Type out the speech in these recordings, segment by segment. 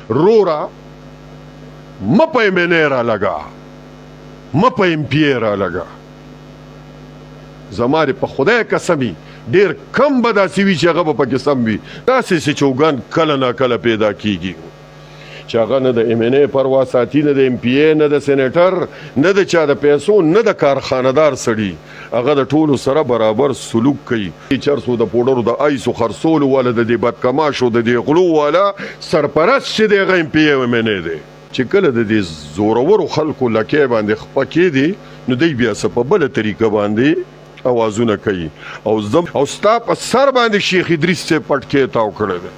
رورا مپا MNA را لگا مپا MP را لگا زماره په خدای قسمی ډیر کم به داسې وي چې هغه به پکې سم وي داسې چې چوګان کله نه کله پیدا کیږي چې هغه نه د MNA پروا ساتي نه د MPA نه د سینیټر نه د چا د پیسو نه د کارخانهدار سړي هغه د ټولو سره برابر سلوک کوي چرسو د پوډرو د ایسو خرڅولو والا د دې بدکماشو د دې غلو والا سرپرست چې د هغه MPA MNA دی چې کله د دې زورورو خلکو لکې باندې خپه کېدي نو دوی بیا څه په بله طریقه باندې اوازونه کوي او ستا په سر باندې شیخ ادریس سے پټکی تاو کړی دی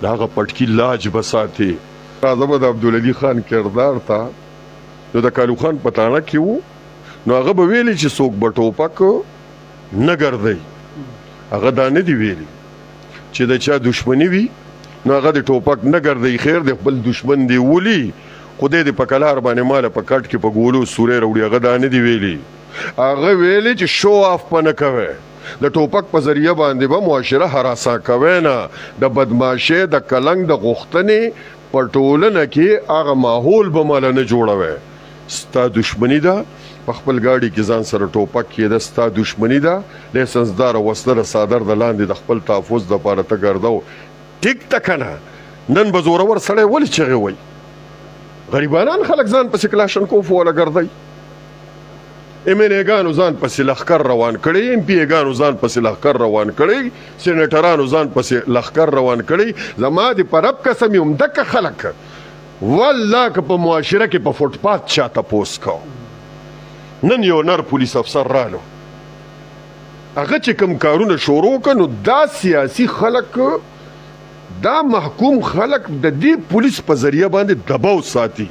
د هغه پټکي لاج به ساتي راځه به د عبدالعلي خان کردار ته نو د کالو خان په تاڼه کې و نو هغه به ویلي چې څوک به ټوپک نه ګرځوي هغه دا نه دي ویلي چې د چا دشمني وي نو هغه د ټوپک نه ګرځوي خیر د خپل دشمن دی ولي خدای دې په کلار باندې ماله په کټ کې په ګولو سورې راوړي هغه دا نه دي ویلي هغه ویلي چې شو آف په نه کوي د ټوپک په ذریعه باندې به معاشره هراسا کوي نه د بدماشۍ د کلنګ د غوښتنې په ټولنه کې هغه ماحول به ماله نه جوړوي ستا دشمني ده په خپل ګاډي کې ځان سره ټوپک کېده ستا دشمني ده لیسنسدار وسله صادر د لاندې د خپل تحفظ دپاره ته ګرځو ټیک ته که نه نن به زورور سړی ولې چغې وایي غریبانان خلک ځان پسې کلاشنکوف والا ګرځوي MNA ګانو ځان پسې لښکر روان کړی MPA ګانو ځان پسې لښکر روان کړی سینیټرانو ځان پسې لښکر روان کړی زما د په رب قسم یم دکه خلک والله که په معاشره کې په فوټپات چا تپوس کو نن یو نر پولیس افسر رالو هغه چې کوم کارونه شروع کړه نو دا سیاسي خلک دا محکوم خلک د دې پولیس په ذریعه باندې دباو ساتي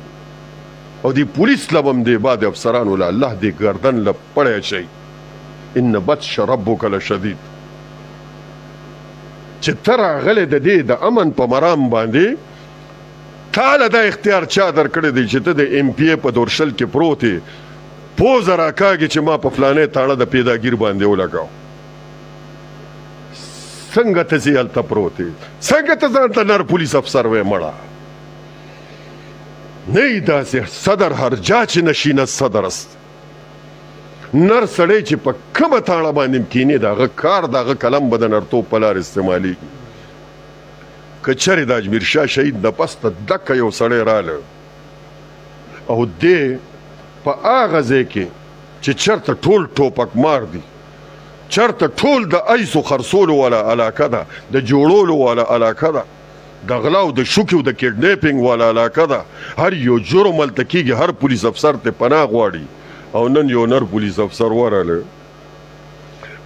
او دی پولیس لبم دی بعد افسرانو له الله دی گردن لپړی شي ان بطش ربک لشدید چې تر غلې د دې د امن په مرام باندې تعالی دا اختیار چا درکړی دی چې ته د MPA په دورشل کې پروت یې پوز راکاږي چې ما په فلانې تاړه د پیداګیر باندې ولګاو څنګه ته زی هلته پروت یې څنګه ته ځان ته نر پولیس افسر وې مړه نه داسې صدر هر جا چې نشینه صدر است نر سړی چې په کومه تاړه باندې کینی د هغه کار د هغه قلم به د نرتوب په لار استعمالیږي که چېرې د اجمیر شاه شهید نه پس ته دکه یو سړی راله او دې په هغه ځای کې چې چېرته ټول ټوپک مار دي چېرته ټول د ایسو خرڅولو والا علاقه ده د جوړولو والا علاقه ده د غلا او د شوکې او د کډنیپینګ والا علاقه ده هر یو جرم هلته کېږي هر پولیس افسر ته پناه غواړي او نن یو نر پولیس افسر ورغله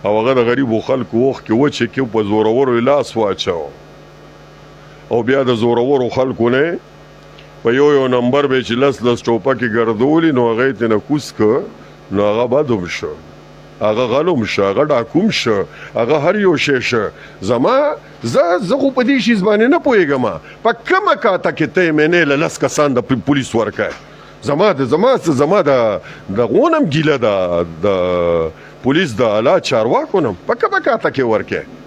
او هغه د غریبو خلکو وخت کې وچې کې په زورورو لاس واچاو او بیا د زورورو خلکو نه په یو نمبر به چې لس ټوپکې ګرځولي نو هغه یې ترې کوز کړ نو هغه بدوم شو هغه غلوم شه هغه ډاکوم شه هغه هر یو شی شه زه خو په دې شیز باندې نه پوهېږم په کومه کاته کې ته MNA له لس کسان د پولیس ورکړی زما د غونم ګیله ده د پولیس د اعلی چارواکو نه په کومه کاته کې ورکړی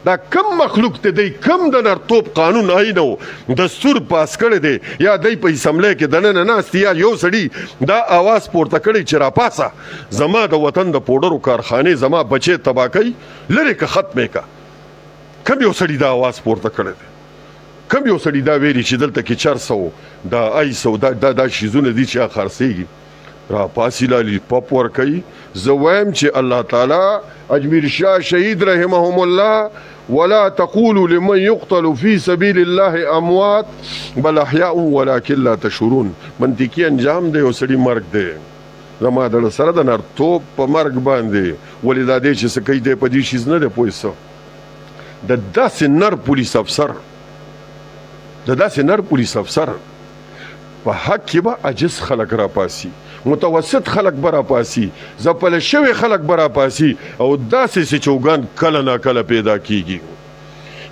دا کم مخلوق ته دی کم د نرتوب قانون آئین او دستور پاس کړی دی یا دی په اسمبلی کې دننه ناست یا یو سړي دا آواز پورته کړی چې راپاسه زما د وطن د پوډرو کارخانې زما بچې تباه کوي لرې که ختمې که کم یو سړي دا آواز پورته کړی دی کم یو سړي دا ویلي چې دلته کې چرسو دا ایسو دا شیزونه دي چې خرڅېږي راپاسي لالی پاپ ورکوي زه وایم چې الله تعالی اجمیر شاه شهید رحمهم الله ولا تقولوا لمن يقتل في سبيل الله اموات بل احياء ولكن لا تشعرون منطقي انجام دی او سړي مرګ دی زما د سره د نرتوب په مرګ باندې ولې دا دی چې څه کوي دی په دې شیز نه دی پوه څه د داسې نر پولیس افسر په حق کې به عجز خلک راپاسي متوسط خلک به راپاسي ځپله شوي خلک به راپاسي او داسې چوګان کله ناکله پیدا کیږي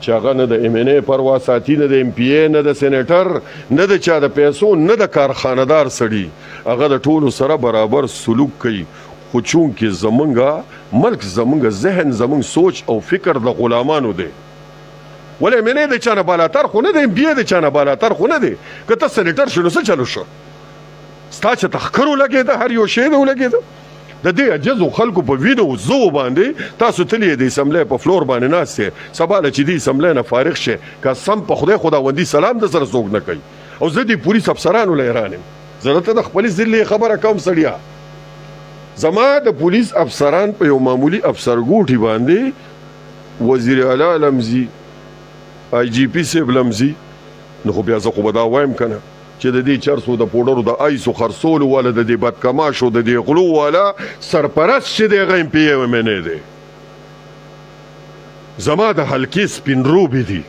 چې هغه نه د MNA پروا ساتي نه د MPA نه د سینیټر نه د چا د پیسو نه د کارخانهدار سړي هغه د ټولو سره برابر سلوک کوي خو چونکې زمونږ ملک زمونږ ذهن زمونږ سوچ او فکر د غلامانو دی ولې منې د چانه بالاتر خو نه دی ام پی د چانه بالاتر خو نه دی که ته سینیټر شو نو څه چلو شو ستا چې تخکرو لګېده هر یو شی د ولګېده د دې عجزو خلکو په وینو زو باندې تاسو تللی د اسمبلی په فلور باندې ناست یې سبا له چې د اسمبلی نه فارغ شي قسم په خدای خداوندي سلام د سره څوک نه کوي او زه د پولیس افسرانو له حیران یم زه درته د خپلې ضلع خبره کوم سړیا زما د پولیس افسران په یو معمولي افسرګوټي باندې وزیر اعلی لمزي آی جی پی صاحب لمزي نو خو بیا زه خو به دا وایم که نه چې د دې چرسو د پوډرو د آیسو خرڅولو والا د دې بدکماشو د دې غلو والا سرپرست چې دی هغه ام پی ای منې دی زما د حلقې سپین روبې دي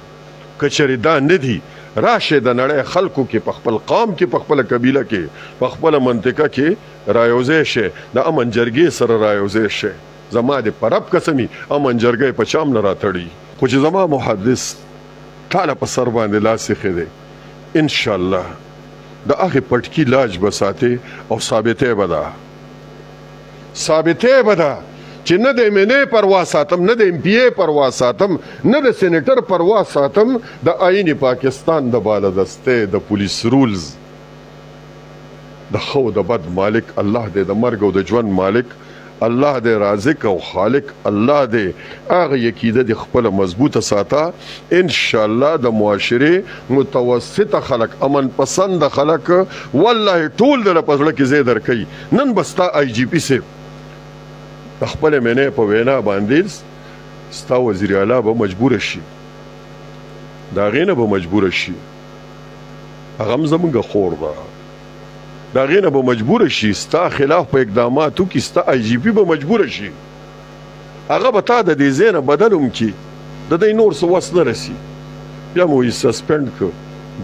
که چېرې دا نه دي راشئ د نړۍ خلکو کې په خپل قام کې په خپله قبیله کې په خپله منطقه کې رایوځی شئ د امن جرګې سره رایوځی شئ زما د په رب قسمي امن جرګی په چام نه راتړي خو چې زما محدث تاله په سر باندې لاس ایښی دی انشاءالله د هغې پټکي لاج به ساتې او ثابتی به ده ثابتی به ده چې نه د MNA پروا ساتم نه د MPA پروا ساتم نه د سینیټر پروا ساتم د آئین پاکستان د بالادستۍ د پولیس رولز د ښه او د بد مالک الله دی د مرګ او د ژوند مالک الله دی رازق او خالق الله دی هغه عقیده د خپله مضبوطه ساته انشاءالله د معاشرې متوسطه خلک امن پسند خلک والله ټول دله په زړه کې ځای درکوي نن به ستا آی جي پي صاحب د خپل MNA په وینا باندې ستا وزیر اعلی به مجبوره شي د هغې نه به مجبوره شي هغه هم زمونږ خور ده د هغې نه به مجبوره شي ستا خلاف په اقداماتو کې ستا آی جي پي به مجبوره شي هغه به تا د دې ځای نه بدل هم کړي د دی نور څه وس نه رسي بیا مو یې سسپینډ کړه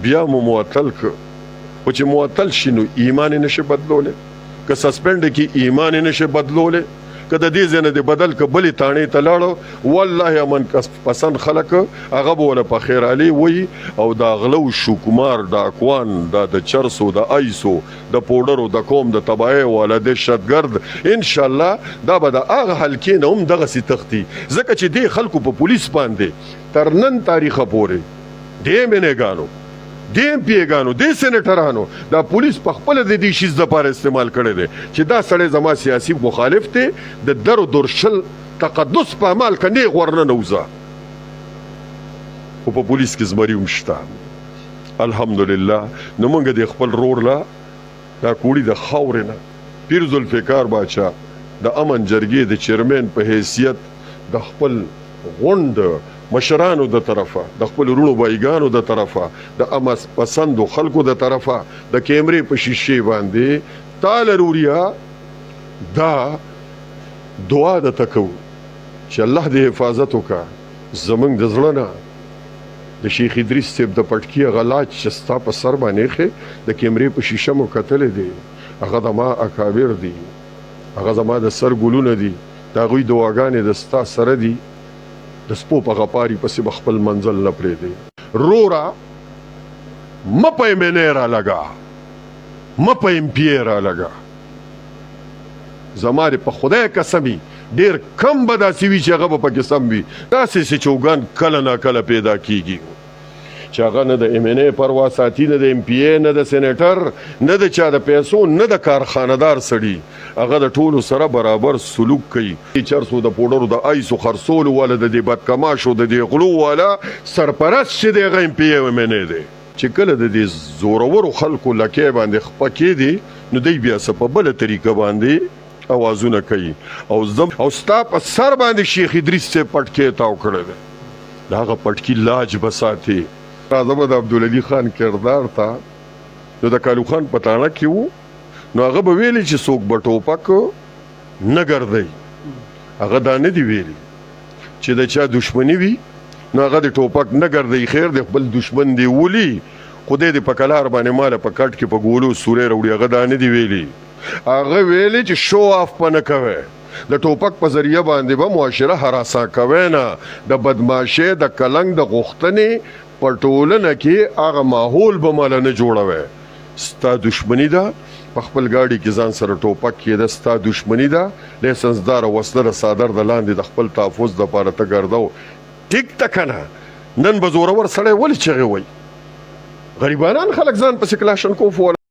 بیا مو معطل کړه خو چې معطل شي نو ایمان یې نشي بدلولی که سسپینډ کې ایمان یې نشي بدلولی که د دې ځای نه د بدل که بلې تاڼې ته لاړو والله امن پسند خلک هغه به وله په خیرالي وایي او دا غلو شوکمار ډاکوان دا د چرسو د آیسو د پوډرو د قوم د تباهۍ والا دهشتګرد انشاءالله دا به د هغه حلقې نه هم دغسې تښتي ځکه چې دې خلکو په پولیس باندې تر نن تاریخه پورې دې MNA-ګانو دې MPA-ګانو دې سینیټرانو دا پولیس په خپله د دې شیز دپاره استعمال کړی دی چې دا سړی زما سیاسي مخالف دی د در و درشل تقدس په عمل که نیغ ورننه وځه خو په پولیس کې زمري هم شته الحمدلله نو موږ د خپل رور لا دا کوړي د خاورې نه پیر ذوالفقار باچا د امن جرګې د چیرمین په حیثیت د خپل غونډ مشرانو د طرفه د خپل وروڼو بایګانو د طرفه د امن پسندو خلکو د طرفه د کیمرې په شیشې باندې تاله روریا دا دعا درته کوو چې الله دې حفاظت وکړه زموږ د زړه نه د شیخ ادریس صاحب د پټکي هغه لاج چې ستا په سر باندې ایښی د کیمرې په شیشه مو کتلی دی هغه زما اکابر دي هغه زما د سر ګلونه دي د هغوی دعاګانې د ستا سره دي د سپو په غپاري پسې به خپل منزل نه پرېږدي رورا مه په MNA را لګه مه په MPA را لګه زما دې په خدای قسمي ډېر کم به داسې وي چې هغه به پکې سم وي داسې چې چوګان کله ناکله پیدا کېږي چې هغه نه د MNA پروا ساتي نه د MPA نه د سینیټر نه د چا د پیسو نه د کارخانهدار سړي هغه د ټولو سره برابر سلوک کوي چرسو د پوډرو د آیسو خرڅولو والا د دې بدکماشو د دې غلو والا سرپرست چې دی هغه MPA MNA دی چې کله د دې زورورو خلکو لکۍ باندې خپه کېدي نو دی بیا څه په بله طریقه باندې اوازونه کوي او ستا په سر باندې شیخ ادریس صاحب پټکۍ تاو کړی دی د هغه پټکي لاج به ساتي راځه به د عبدالعلي خان کردار ته نو د کالو خان په تاڼه کې وو نو هغه به ویلي چې څوک به ټوپک نه ګرځوي هغه دا نه دي ویلي چې د چا دشمني وي نو هغه د ټوپک نه ګرځوي خیر د خپل دشمن دی ولي خدای دې په کلار باندې ماله په کټ کې په ګولو سورې راوړي هغه دا نه دي ویلي هغه ویلي چې شو آف په نه کوئ د ټوپک په ذریعه باندې به معاشره هراسا کوئ نه د بدماشۍ د کلنګ د غوښتنې په ټولنه کې هغه ماحول به ماله نه جوړوئ ستا دشمني ده په خپل ګاډي کې ځان سره ټوپک کېده ستا دشمني ده لیسنسدار او وسله د صادر د لاندې د خپل تحفظ دپاره ته ګرځو ټیک ده که نه نن به زورور سړی ولې چغې وایي غریبانان خلک ځان پسې کلاشنکوف